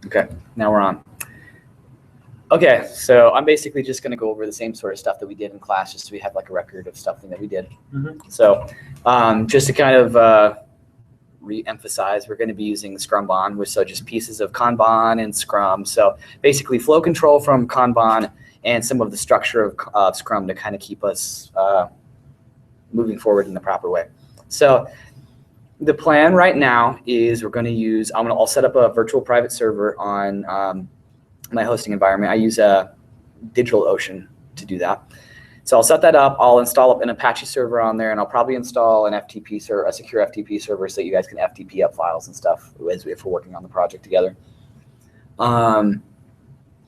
Okay, now we're on. Okay, so I'm basically just going to go over the same sort of stuff that we did in class, just so we have like a record of stuff that we did. So just to kind of re-emphasize, we're going to be using Scrumban, which are just pieces of Kanban and Scrum. So basically flow control from Kanban and some of the structure of Scrum to kind of keep us moving forward in the proper way. So the plan right now is we're going to use, I'll set up a virtual private server on my hosting environment. I use DigitalOcean to do that. So I'll set that up. I'll install an Apache server on there, and I'll probably install an FTP server, a secure FTP server, so that you guys can FTP up files and stuff if we're working on the project together.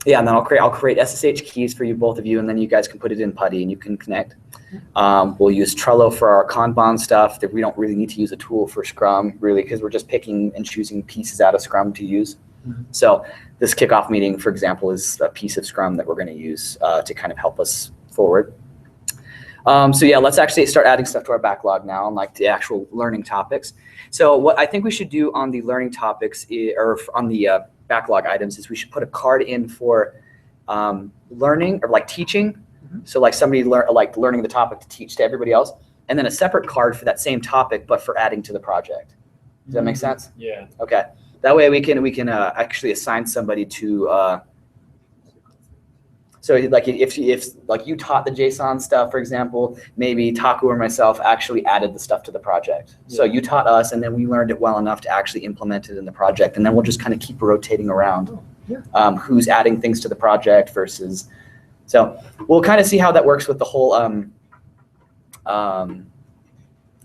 Yeah, and then I'll create SSH keys for you, both of you, and then you guys can put it in PuTTY and you can connect. We'll use Trello for our Kanban stuff. That we don't really need to use a tool for Scrum, really, because we're just picking and choosing pieces out of Scrum to use. So this kickoff meeting, for example, is a piece of Scrum that we're going to use to kind of help us forward. So yeah, let's actually start adding stuff to our backlog now, and like the actual learning topics. So what I think we should do on the learning topics or on the backlog items is we should put a card in for learning or like teaching. So like somebody learning the topic to teach to everybody else, and then a separate card for that same topic, but for adding to the project. Does that make sense? Yeah. Okay. That way we can actually assign somebody to. So like if like you taught the JSON stuff, for example, maybe Taku or myself actually added the stuff to the project. Yeah. So you taught us, and then we learned it well enough to actually implement it in the project, and then we'll just kind of keep rotating around who's adding things to the project versus. So we'll kind of see how that works with the whole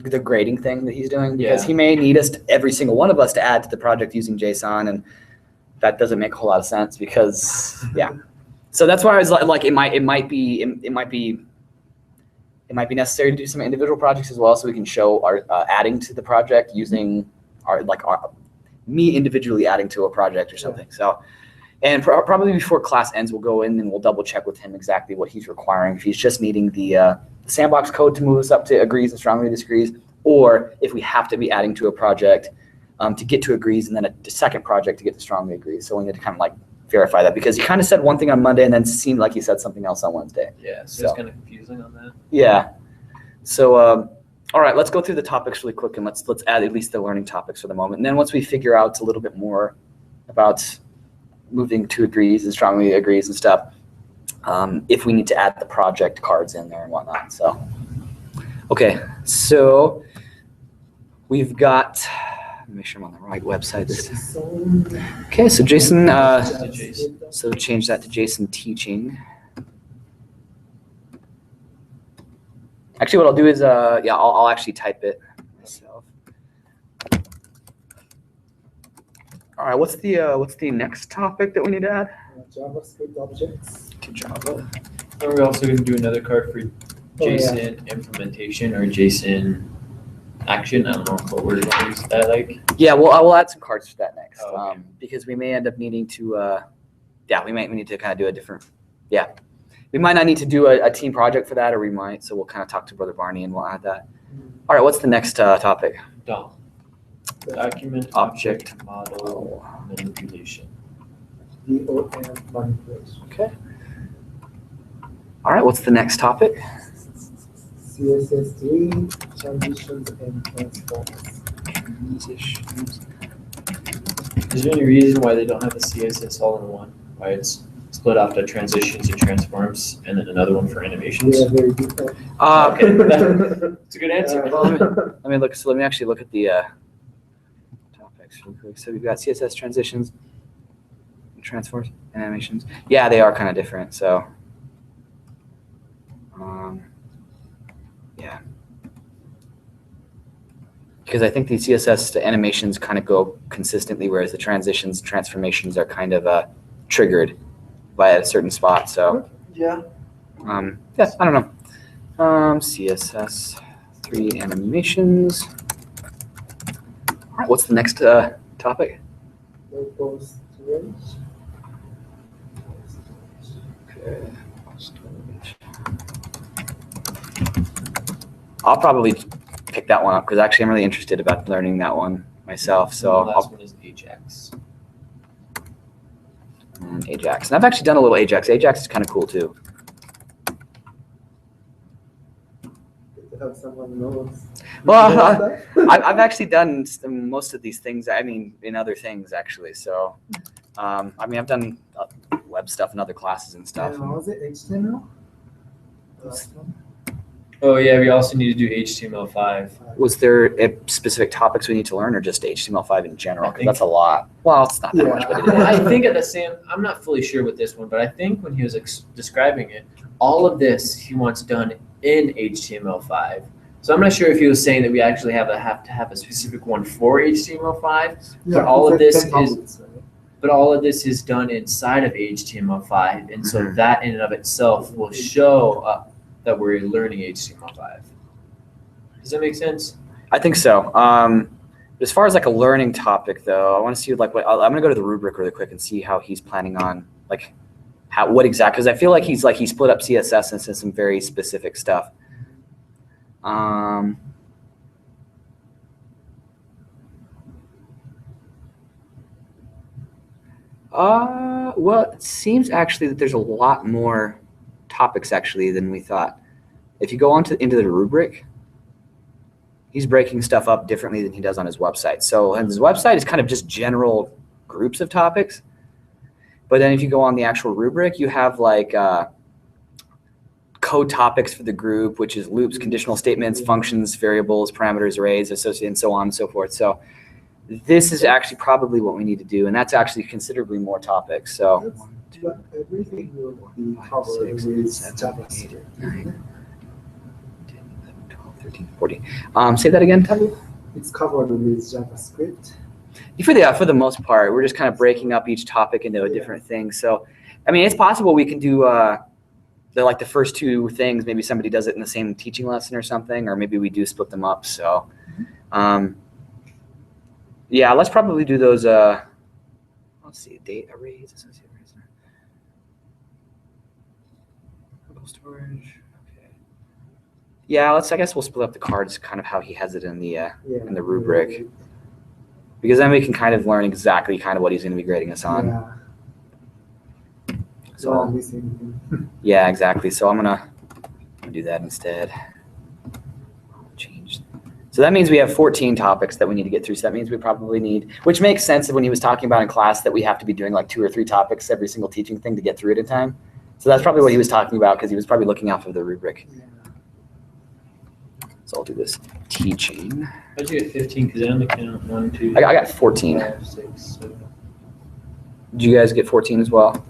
the grading thing that he's doing, because he may need us every single one of us to add to the project using JSON, and that doesn't make a whole lot of sense because So that's why I was like it might be necessary to do some individual projects as well, so we can show our adding to the project using me individually adding to a project or something. So. And probably before class ends, we'll go in and we'll double check with him exactly what he's requiring. If he's just needing the sandbox code to move us up to agrees and strongly disagrees, or if we have to be adding to a project to get to agrees, and then a second project to get to strongly agrees. So we need to kind of like verify that, because he kind of said one thing on Monday and then seemed like he said something else on Wednesday. Yeah, so it's kind of confusing on that. Yeah. So all right, let's go through the topics really quick, and let's add at least the learning topics for the moment. And then once we figure out a little bit more about moving to agrees and strongly agrees and stuff, if we need to add the project cards in there and whatnot. So, okay, so we've got, let me make sure I'm on the right website this time. Okay, so Jason, so change that to Jason teaching. Actually, what I'll do is, I'll actually type it myself. All right, what's the next topic that we need to add? JavaScript objects. To Java. And we're also going to do another card for JSON implementation or JSON action. I don't know what word you want to use that like. Yeah, well, I will add some cards for that next, okay. Because we may end up needing to, we need to kind of do a different, we might not need to do a team project for that, or we might. So we'll kind of talk to Brother Barney and we'll add that. All right, what's the next topic? DOM. Document object model manipulation. DOM manipulation. Okay. All right, what's the next topic? CSS3, transitions and transforms. Is there any reason why they don't have the CSS all in one? Why it's split off to transitions and transforms, and then another one for animations? Yeah, very good. Okay, that's a good answer. Let me look. So let me actually look at the topics real quick. So we've got CSS transitions, transforms, and animations. Yeah, they are kind of different. So, yeah, because I think the CSS to animations kind of go consistently, whereas the transitions and transformations are kind of triggered by a certain spot. So, yeah, I don't know. CSS 3 animations. All right, what's the next topic? Local storage. Okay. I'll probably pick that one up because actually I'm really interested about learning that one myself. So the last one is HX. and Ajax. And I've actually done a little Ajax. Ajax is kind of cool too. To have someone knows. Well, I've actually done most of these things. I mean, in other things actually. So, I mean, I've done web stuff in other classes and stuff. And was it HTML? Oh yeah, we also need to do HTML5. Was there specific topics we need to learn, or just HTML5 in general? I Because think- that's a lot. Well, it's not that much, but it is. I think at the same, I'm not fully sure with this one, but I think when he was describing it, all of this he wants done in HTML5. So I'm not sure if he was saying that we actually have to have a specific one for HTML5, Yeah, all of it's this like is- 10 topics, right? but all of this is done inside of HTML5, and so Mhm. that in and of itself will show that we're learning HTML5. Does that make sense? I think so. As far as like a learning topic, though, I want to see like what I'm gonna go to the rubric really quick and see how he's planning on like what exactly, because I feel like he split up CSS into some very specific stuff. Well, it seems actually that there's a lot more topics actually than we thought. If you go into the rubric, he's breaking stuff up differently than he does on his website. So on his website is kind of just general groups of topics. But then if you go on the actual rubric, you have like code topics for the group, which is loops, conditional statements, functions, variables, parameters, arrays, associated, and so on and so forth. So this is actually probably what we need to do, and that's actually considerably more topics. So But everything will be 5, covered 6, with 7, 8, JavaScript. 9, 10, 11, 12, 13, 14. Say that again, Tabu? It's covered with JavaScript. For the most part, we're just kind of breaking up each topic into a different thing. So, I mean, it's possible we can do the first two things. Maybe somebody does it in the same teaching lesson or something, or maybe we do split them up. So, yeah, let's probably do those. Let's see, date arrays, associated arrays, local storage. Okay. Yeah, I guess we'll split up the cards, kind of how he has it in the in the rubric. Because then we can kind of learn exactly kind of what he's going to be grading us on. Yeah. So Not missing anything. yeah, exactly. So I'm gonna do that instead. Change. So that means we have 14 topics that we need to get through. So that means we probably need, which makes sense when he was talking about in class that we have to be doing like 2 or 3 topics every single teaching thing to get through it in time. So that's probably what he was talking about because he was probably looking out for the rubric. Yeah. So I'll do this teaching. How'd you get 15? Because I only count 1, 2, I got 14. 5, 6, 7. Did you guys get 14 as well?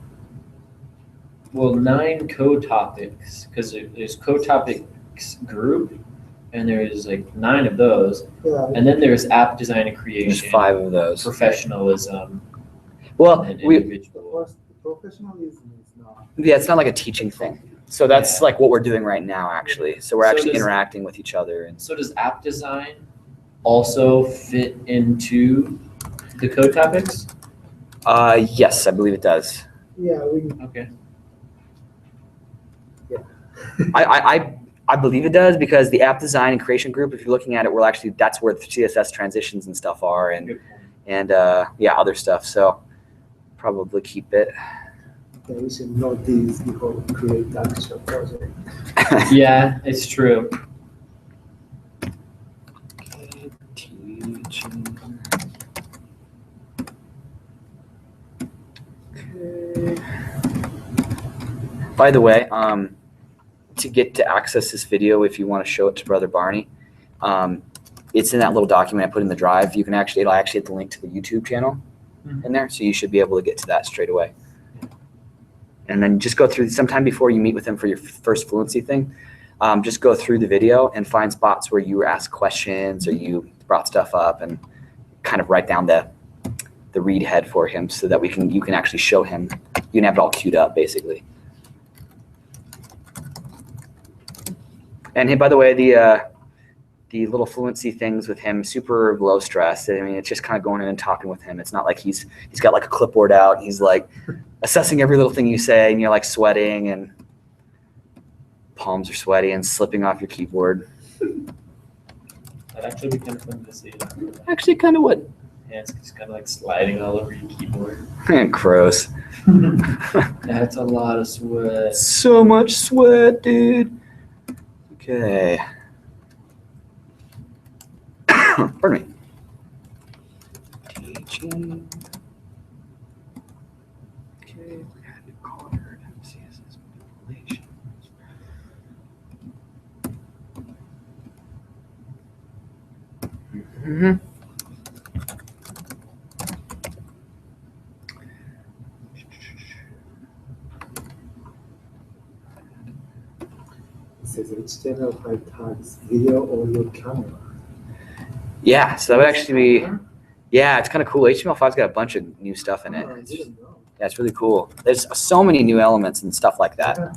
Well, 9 code topics, because there's code topics group, and there's like 9 of those, Yeah. and then there's app design and There's creation, 5 of those. professionalism, Well, and we individual. Professionalism is not. yeah, it's not like a teaching thing. So that's Yeah. like what we're doing right now, actually. So we're So actually does- interacting with each other. And So does app design also fit into the code topics? yes, I believe it does. Yeah, we. Okay. I believe it does because the app design and creation group, if you're looking at it, we're actually that's where the CSS transitions and stuff are, and Good yeah, other stuff. So probably keep it. Yeah, we should know these before we create the actual project. Yeah, it's true. Teaching. By the way, to get to access this video, if you want to show it to Brother Barney, it's in that little document I put in the drive. You can it'll actually hit the link to the YouTube channel in there, so you should be able to get to that straight away. And then just go through sometime before you meet with him for your first fluency thing. Just go through the video and find spots where you ask questions or you brought stuff up, and kind of write down the read head for him so that you can actually show him. You can have it all queued up basically. And by the way, the little fluency things with him, super low stress. I mean, it's just kind of going in and talking with him. It's not like he's got like a clipboard out and he's like assessing every little thing you say, and you're like sweating and palms are sweaty and slipping off your keyboard. That'd actually be kind of fun to see. Actually, kind of would. Yeah, it's just kind of like sliding all over your keyboard. Gross. That's a lot of sweat. So much sweat, dude. Okay. Pardon me. Teaching. Okay, we got new card. CSS manipulation. Mm-hmm. It says HTML5 tags video, audio, camera. Yeah, so that would actually be, yeah, it's kind of cool. HTML5's got a bunch of new stuff in it. Oh, I didn't know. Yeah, it's really cool. There's so many new elements and stuff like that. Yeah.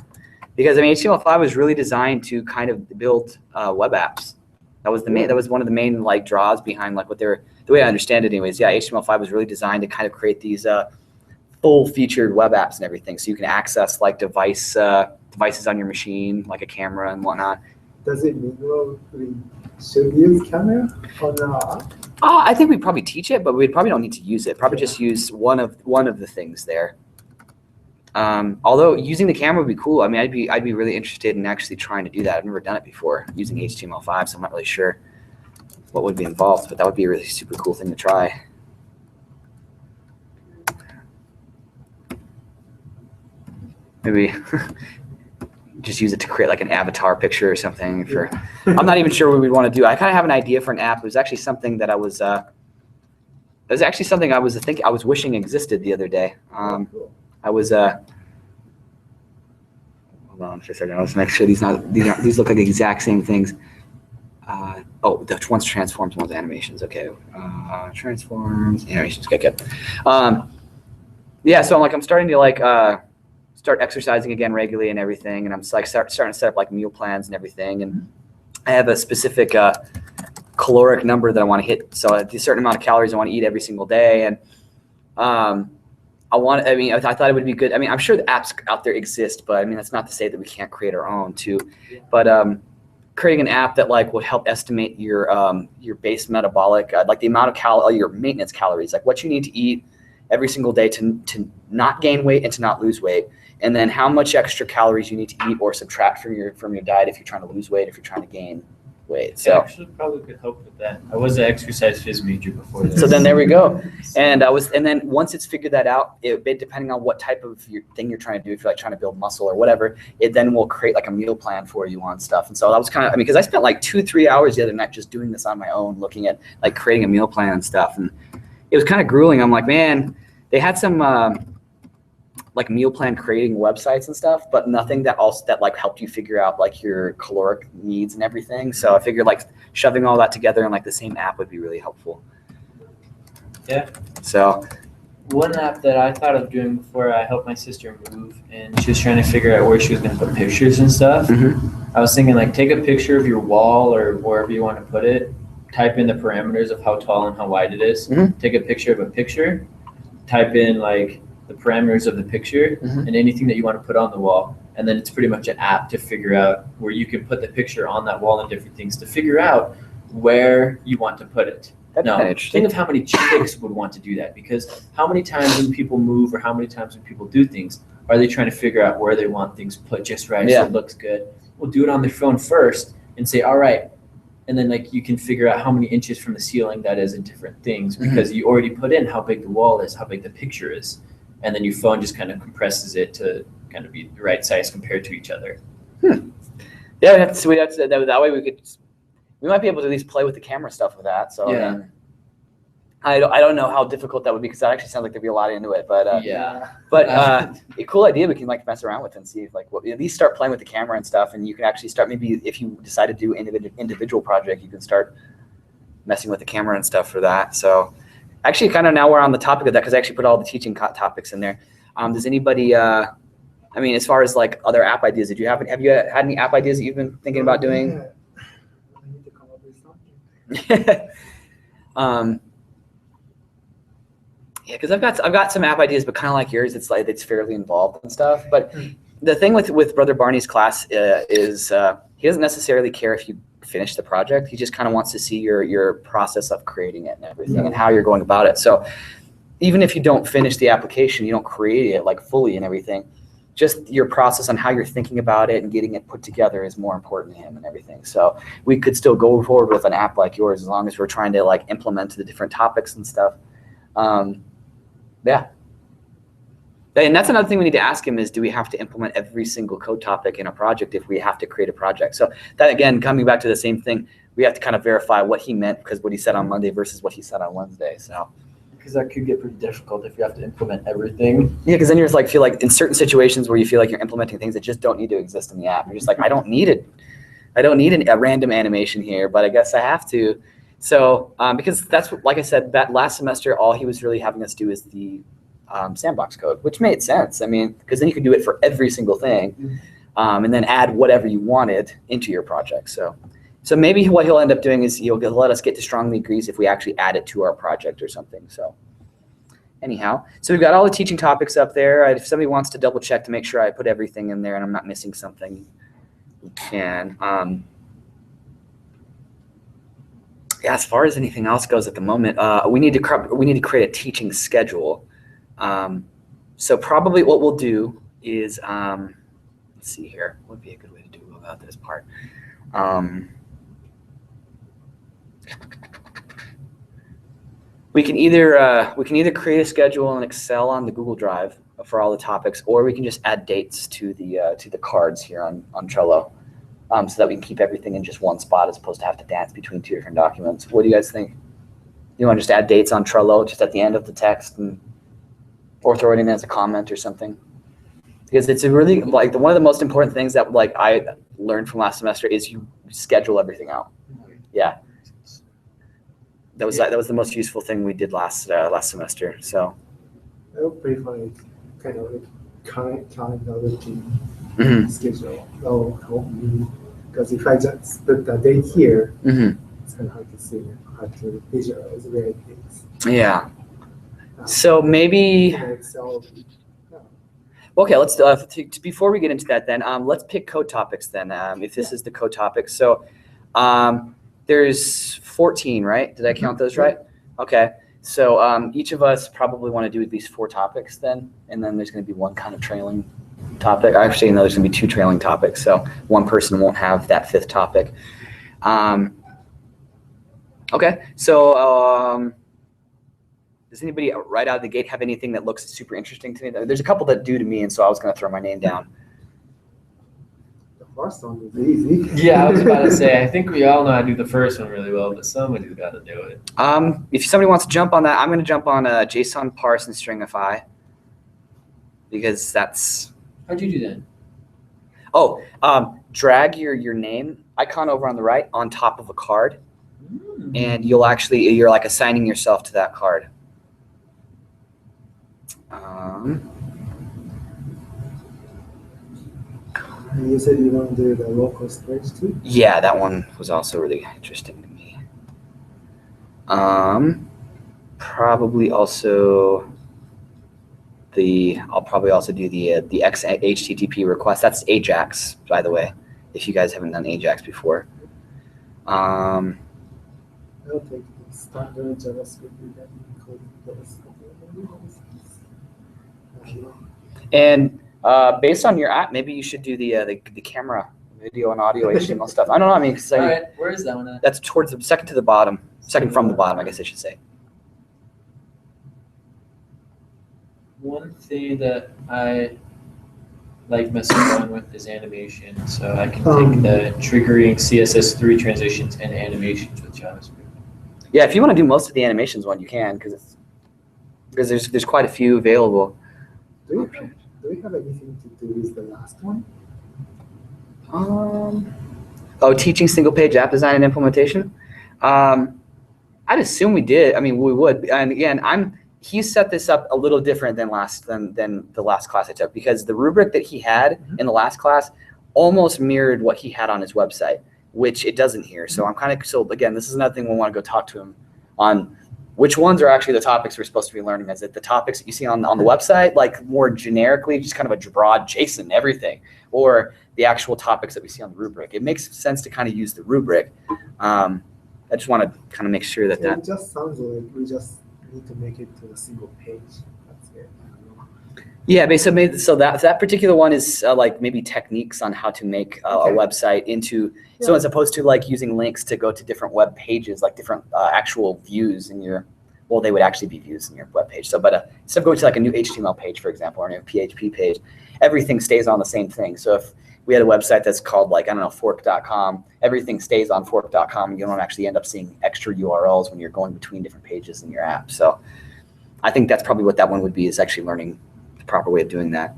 Because I mean, HTML5 was really designed to kind of build web apps. That was the main. That was one of the main like draws behind like what they're. The way I understand it, anyways. Yeah, HTML5 was really designed to kind of create these full-featured web apps and everything, so you can access like devices on your machine, like a camera and whatnot. Does it mean we should use camera on the app? I think we'd probably teach it, but we probably don't need to use it. Probably just use one of the things there. Although using the camera would be cool. I mean, I'd be really interested in actually trying to do that. I've never done it before using HTML5, so I'm not really sure what would be involved, but that would be a really super cool thing to try. Maybe just use it to create like an avatar picture or something. For I'm not even sure what we'd want to do. I kind of have an idea for an app. It was actually something that I was. It was actually something I was wishing existed the other day. I was. Hold on for a second. Let's make sure these look like the exact same things. Oh, the one's transforms, one's animations. Okay, transforms, animations. Okay, good. Yeah, so I'm starting to start exercising again regularly and everything, and I'm like starting to set up like meal plans and everything, and I have a specific caloric number that I want to hit. So a certain amount of calories I want to eat every single day, and I thought it would be good. I mean, I'm sure the apps out there exist, but I mean that's not to say that we can't create our own too. But creating an app that like would help estimate your base metabolic, like the amount of your maintenance calories, like what you need to eat every single day to not gain weight and to not lose weight, and then how much extra calories you need to eat or subtract from your diet if you're trying to lose weight, if you're trying to gain weight. So actually probably could help with that. I was an exercise phys major before this. So then there we go. And then once it's figured that out, depending on what type of thing you're trying to do, if you're like trying to build muscle or whatever, it then will create like a meal plan for you on stuff. And so that was kind of, because I spent like 2-3 hours the other night just doing this on my own, looking at like creating a meal plan and stuff. And it was kind of grueling. I'm like, man, they had some like meal plan creating websites and stuff, but nothing that like helped you figure out like your caloric needs and everything. So I figured like shoving all that together in like the same app would be really helpful. Yeah. So one app that I thought of doing before I helped my sister move, and she was trying to figure out where she was going to put pictures and stuff. I was thinking like take a picture of your wall or wherever you want to put it, type in the parameters of how tall and how wide it is, take a picture of a picture, type in like the parameters of the picture and anything that you want to put on the wall, and then it's pretty much an app to figure out where you can put the picture on that wall and different things to figure out where you want to put it. Now, think of how many chicks would want to do that, because how many times when people move or how many times when people do things are they trying to figure out where they want things put just right so it looks good? We'll do it on their phone first and say, all right, and then like you can figure out how many inches from the ceiling that is in different things because you already put in how big the wall is, how big the picture is, and then your phone just kind of compresses it to kind of be the right size compared to each other. Yeah, that's sweet. That way we might be able to at least play with the camera stuff with that. So yeah. I don't know how difficult that would be, because that actually sounds like there'd be a lot into it. But a cool idea we can like mess around with and see if like at least start playing with the camera and stuff, and you can actually start, maybe if you decide to do individual project, you can start messing with the camera and stuff for that. So actually kind of now we're on the topic of that, because I actually put all the teaching topics in there. Does anybody I mean, as far as like other app ideas, have you had any app ideas that you've been thinking about doing? I need to come up with something. Yeah, because I've got some app ideas, but kind of like yours, it's fairly involved and stuff. But the thing with Brother Barney's class is he doesn't necessarily care if you finish the project. He just kind of wants to see your process of creating it and everything and how you're going about it. So even if you don't finish the application, you don't create it like fully and everything, just your process on how you're thinking about it and getting it put together is more important to him and everything. So we could still go forward with an app like yours as long as we're trying to like implement the different topics and stuff. Yeah. And that's another thing we need to ask him is, do we have to implement every single code topic in a project if we have to create a project? So that, again, coming back to the same thing, we have to kind of verify what he meant because what he said on Monday versus what he said on Wednesday. So. Because that could get pretty difficult if you have to implement everything. Yeah, because then you're just like, feel like in certain situations where you feel like you're implementing things that just don't need to exist in the app. You're just like, I don't need it. I don't need a random animation here, but I guess I have to. So because that's what, like I said, that last semester, all he was really having us do is the sandbox code, which made sense. I mean, because then you could do it for every single thing and then add whatever you wanted into your project. So maybe what he'll end up doing is he'll let us get to strongly agrees if we actually add it to our project or something. So anyhow, so we've got all the teaching topics up there. If somebody wants to double check to make sure I put everything in there and I'm not missing something, we can. Yeah, as far as anything else goes at the moment, we need to create a teaching schedule. So probably what we'll do is, let's see here, what would be a good way to do about this part? We can either create a schedule in Excel on the Google Drive for all the topics, or we can just add dates to the cards here on Trello, so that we can keep everything in just one spot as opposed to have to dance between two different documents. What do you guys think? You want to just add dates on Trello just at the end of the text, or throw it in as a comment or something? Because it's a really like one of the most important things that like I learned from last semester is you schedule everything out. Yeah. That was the most useful thing we did last semester. So I would prefer kind of like calendar routine schedule. That will help me because if I just put the date here, it's kind of hard to see, hard to visualize where it is. Yeah. So maybe. Excel. Okay, let's before we get into that then, let's pick code topics then. If this is the code topics, so there's 14, right? Did I count those right? Okay, so each of us probably want to do at least 4 topics then, and then there's going to be one kind of trailing topic. Actually, no, there's going to be 2 trailing topics, so one person won't have that 5th topic. Okay, so does anybody right out of the gate have anything that looks super interesting to me? There's a couple that do to me, and so I was going to throw my name down. The first one is easy. Yeah, I was about to say, I think we all know how to do the first one really well, but somebody's got to do it. If somebody wants to jump on that, I'm going to jump on JSON parse and stringify because that's. How'd you do that? Oh, drag your name icon over on the right on top of a card, and you're like assigning yourself to that card. You said you want to do the local storage too? Yeah, that one was also really interesting to me. Probably also I'll probably also do the HTTP request. That's Ajax, by the way, if you guys haven't done Ajax before. I'll take the standard JavaScript that code those. And based on your app, maybe you should do the camera, video and audio HTML stuff. I don't know. I mean, all right, where is that one at? That's towards the second from the bottom, I guess I should say. One thing that I like messing around with is animation, so I can take the triggering CSS3 transitions and animations with JavaScript. Yeah, if you want to do most of the animations one, you can because there's quite a few available. Do we have anything to do with the last one? Teaching single page app design and implementation. I'd assume we did. I mean, we would. And again, he set this up a little different than the last class I took because the rubric that he had in the last class almost mirrored what he had on his website, which it doesn't here. So I'm kind of again, this is another thing we'll want to go talk to him on. Which ones are actually the topics we're supposed to be learning? Is it the topics that you see on the website, like more generically, just kind of a broad JSON, everything, or the actual topics that we see on the rubric? It makes sense to kind of use the rubric. I just want to kind of make sure that It just sounds like we just need to make it to a single page. That's it. I don't know. Yeah, basically, so that particular one is like maybe techniques on how to make a website into, so as opposed to like using links to go to different web pages, like different actual views in your, well, they would actually be views in your web page. So, but instead of going to like a new HTML page, for example, or a new PHP page, everything stays on the same thing. So if we had a website that's called like, I don't know, fork.com, everything stays on fork.com. You don't actually end up seeing extra URLs when you're going between different pages in your app. So I think that's probably what that one would be, is actually learning the proper way of doing that.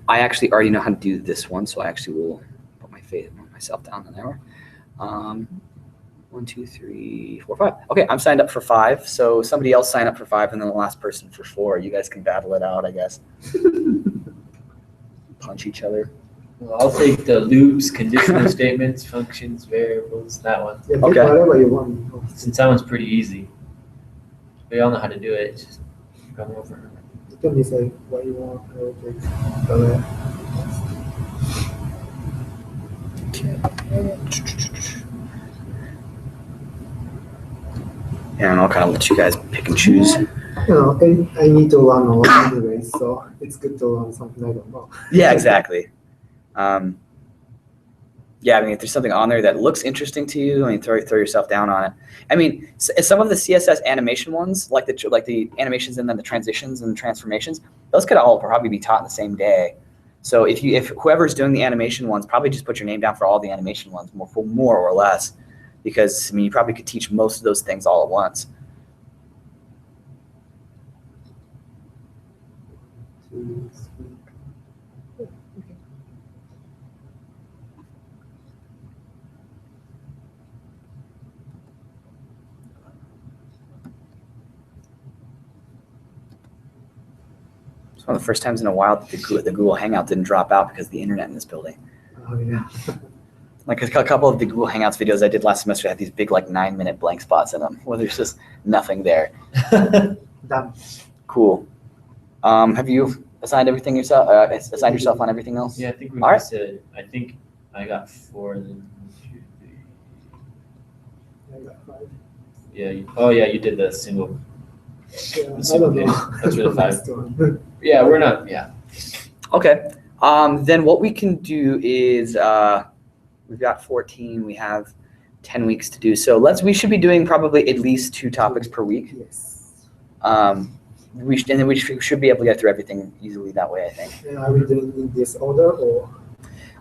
I actually already know how to do this one, so I actually will put myself down on there. 1, 2, 3, 4, 5. Okay, I'm signed up for 5. So somebody else sign up for 5, and then the last person for 4. You guys can battle it out, I guess. Punch each other. Well, I'll take the loops, conditional statements, functions, variables, that one. Yeah, Okay. whatever you want. Since that one's pretty easy. We all know how to do it. Just come over. You can decide what you want. I will take the And I'll kind of let you guys pick and choose. You know, I need to learn a lot anyway, so it's good to learn something I don't know. Yeah, exactly. Yeah, I mean, if there's something on there that looks interesting to you, I mean, throw yourself down on it. I mean, some of the CSS animation ones, like the animations and then the transitions and transformations, those could all probably be taught in the same day. So if whoever's doing the animation ones, probably just put your name down for all the animation ones, more or less, because I mean, you probably could teach most of those things all at once. It's one of the first times in a while that the Google Hangout didn't drop out because of the internet in this building. Oh yeah. Like a couple of the Google Hangouts videos I did last semester had these big like 9-minute blank spots in them where there's just nothing there. Done. Cool. Have you assigned everything yourself? Assigned yourself on everything else? Yeah, I think we All right. just said. I think I got 4. Then 2, 3. I got 5. Yeah. Oh yeah, you did the single. Yeah, The I single don't page. know. That's really 5. Last one. Yeah, we're not. Yeah. Okay. Then what we can do is we've got 14. We have 10 weeks to do. So we should be doing probably at least 2 topics per week. Yes. We should be able to get through everything easily that way, I think. And are we doing in this order or?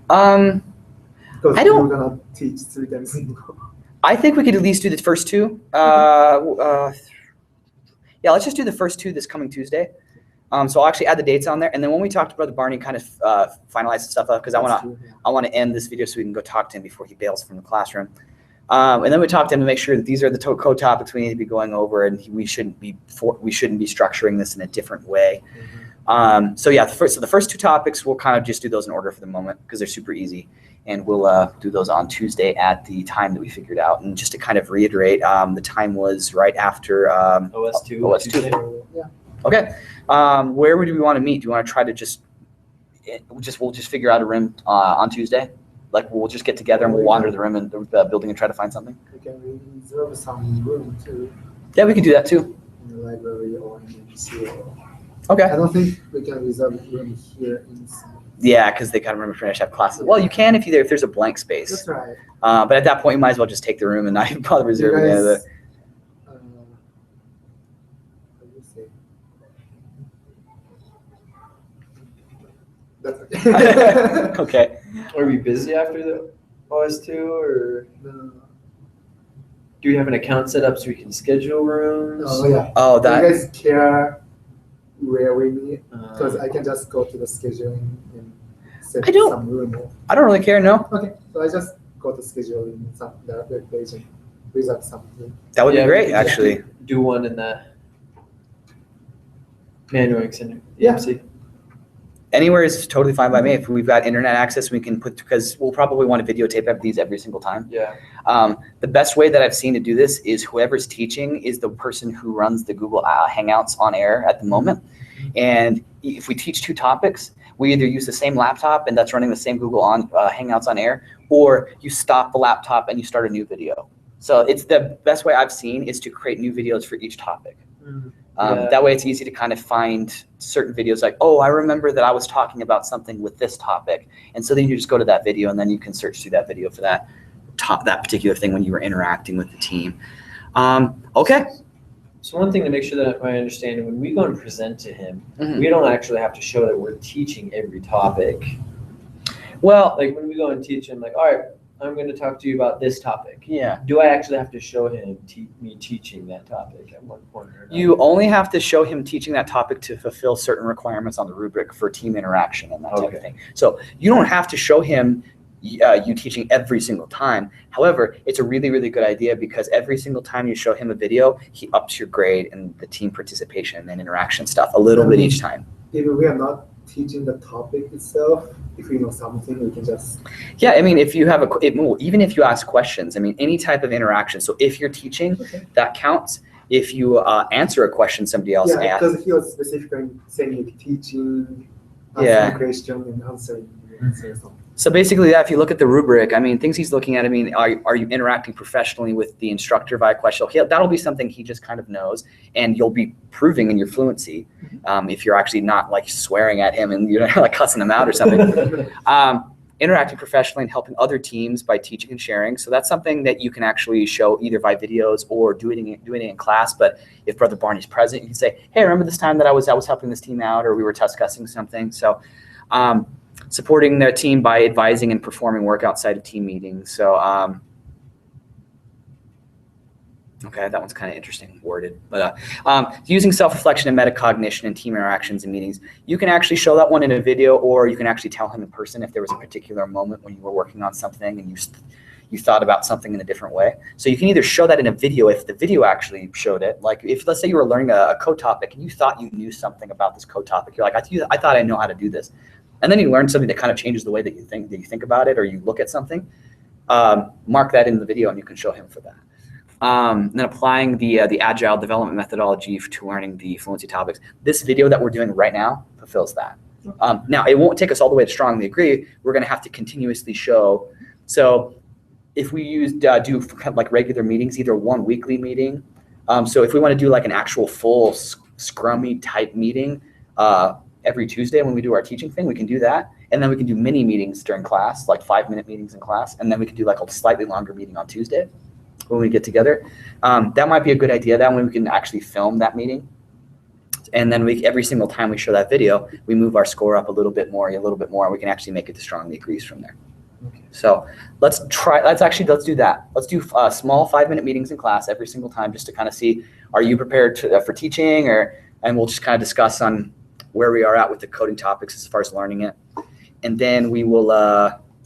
Because I don't- we're gonna teach 3 times in a row. I think we could at least do the first 2. Yeah, let's just do the first 2 this coming Tuesday. So I'll actually add the dates on there, and then when we talk to Brother Barney, kind of finalize the stuff up, because I want to end this video so we can go talk to him before he bails from the classroom. And then we talk to him to make sure that these are the code topics we need to be going over, and we shouldn't be structuring this in a different way. So yeah, the first 2 topics we'll kind of just do those in order for the moment because they're super easy, and we'll do those on Tuesday at the time that we figured out. And just to kind of reiterate, the time was right after OS2. OS2. So, yeah. Okay. Where would we want to meet? Do you want to try to we'll just figure out a room on Tuesday? Like we'll just get together and we'll wander the room and the building and try to find something? We can reserve some room too Yeah, we can do that too. in the library or in the museum. Okay. I don't think we can reserve room here inside. Yeah, because they kind of remember to have classes. Well, you can if there's a blank space. That's right. But at that point, you might as well just take the room and not even bother reserving any of the. Let me see. That's okay. Okay. Are we busy after the OS2, or No. do we have an account set up so we can schedule rooms? Oh yeah. Oh, Do you that. guys care where we meet? Because Uh, I can just go to the scheduling and set I don't- some room. I don't really care. No, Okay, so I just go to scheduling the web page and reserve something. that would yeah, be we great could just actually. do one in the Manuing Center. Yeah. EMC. Anywhere is totally fine by me. If we've got internet access, we can because we'll probably want to videotape these every single time. Yeah. The best way that I've seen to do this is whoever's teaching is the person who runs the Google Hangouts on air at the moment. And if we teach 2 topics, we either use the same laptop and that's running the same Google Hangouts on air, or you stop the laptop and you start a new video. So it's the best way I've seen is to create new videos for each topic. That way it's easy to kind of find certain videos like, oh, I remember that I was talking about something with this topic. And so then you just go to that video and then you can search through that video for that particular thing when you were interacting with the team. Okay. So one thing to make sure that I understand, when we go and present to him, we don't actually have to show that we're teaching every topic. Well, like when we go and teach him, like, all right, I'm going to talk to you about this topic. Yeah. Do I actually have to show him me teaching that topic at one point or another? You only have to show him teaching that topic to fulfill certain requirements on the rubric for team interaction and that type of thing. So you don't have to show him you teaching every single time. However, it's a really, really good idea because every single time you show him a video, he ups your grade and the team participation and interaction stuff a little bit each time. If we are not teaching the topic itself, if we know something, we can just... Yeah, I mean, if you have even if you ask questions, I mean, any type of interaction. So if you're teaching, that counts. If you answer a question somebody else asked. Yeah, because he was specifically saying like teaching, asking a question and answering something. So basically, if you look at the rubric, I mean, things he's looking at, I mean, are you interacting professionally with the instructor via question? That'll be something he just kind of knows, and you'll be proving in your fluency if you're actually not like swearing at him and you're like cussing him out or something. Interacting professionally and helping other teams by teaching and sharing. So that's something that you can actually show either by videos or doing it in class. But if Brother Barney's present, you can say, hey, remember this time that I was helping this team out, or we were discussing something. So supporting their team by advising and performing work outside of team meetings. So okay, that one's kind of interesting worded, but using self-reflection and metacognition in team interactions and meetings, you can actually show that one in a video, or you can actually tell him in person if there was a particular moment when you were working on something and you thought about something in a different way. So you can either show that in a video if the video actually showed it. Like if, let's say you were learning a code topic and you thought you knew something about this code topic, you're like, I thought I know how to do this. And then you learn something that kind of changes the way that you think about it, or you look at something. Mark that in the video and you can show him for that. Then applying the agile development methodology to learning the fluency topics. This video that we're doing right now fulfills that. Now, it won't take us all the way to strongly agree. We're going to have to continuously show. So if we do like regular meetings, either one weekly meeting. So if we want to do like an actual full scrummy type meeting every Tuesday when we do our teaching thing, we can do that. And then we can do mini meetings during class, like 5-minute meetings in class. And then we can do like a slightly longer meeting on Tuesday when we get together. That might be a good idea. That way we can actually film that meeting. And then every single time we show that video, we move our score up a little bit more, and we can actually make it to strongly agrees from there. Okay. So let's do that. Let's do small 5-minute meetings in class every single time just to kind of see, are you prepared for teaching, and we'll just kind of discuss on where we are at with the coding topics as far as learning it. And then we will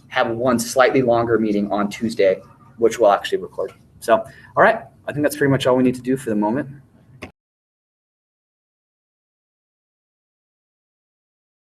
have one slightly longer meeting on Tuesday, which we'll actually record. So, all right, I think that's pretty much all we need to do for the moment.